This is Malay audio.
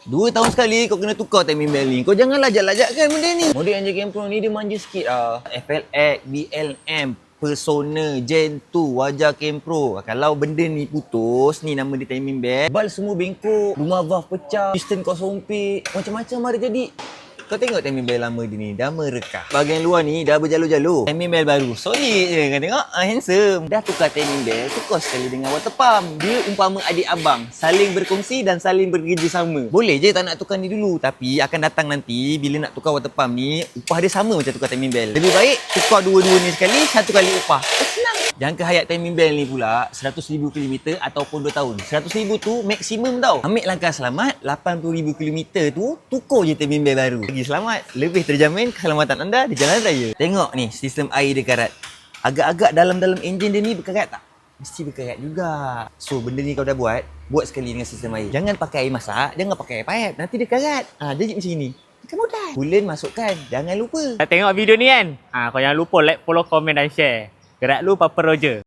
2 tahun sekali kau kena tukar timing belt ni. Kau jangan lajak-lajak kan benda ni. Model Anjay Pro ni dia manja sikit lah. FLX, BLM, Persona, Gen 2, wajah Pro. Kalau benda ni putus, ni nama dia timing belt. Bal semua bengkok, rumah valve pecah, piston kau sompik, macam-macam ada jadi. Kau tengok timing belt lama dia ni, dah merekah. Bahagian luar ni dah berjalur-jalur. Timing belt baru, solid je. Kau tengok, handsome. Dah tukar timing belt, tukar sekali dengan water pump. Dia umpama adik abang, saling berkongsi dan saling bekerjasama. Boleh je tak nak tukar ni dulu, tapi akan datang nanti bila nak tukar water pump ni, upah dia sama macam tukar timing belt. Lebih baik tukar dua-dua ni sekali, satu kali upah. Senang. Jangka hayat timing belt ni pula 100,000 km ataupun 2 tahun. 100,000 tu maksimum tau. Ambil langkah selamat, 80,000 km tu tukar je timing belt baru. Lagi selamat, lebih terjamin keselamatan anda di jalan raya. Tengok ni sistem air dia karat. Agak-agak dalam-dalam enjin dia ni berkarat tak? Mesti berkarat juga. So benda ni kau dah buat sekali dengan sistem air. Jangan pakai air masak, jangan pakai air pipe. Nanti dia karat. Jadi macam ni. Kan mudah. Coolant masukkan, jangan lupa. Tengok video ni kan? Kau jangan lupa like, follow, komen dan share. Gerak lu Papa Roger.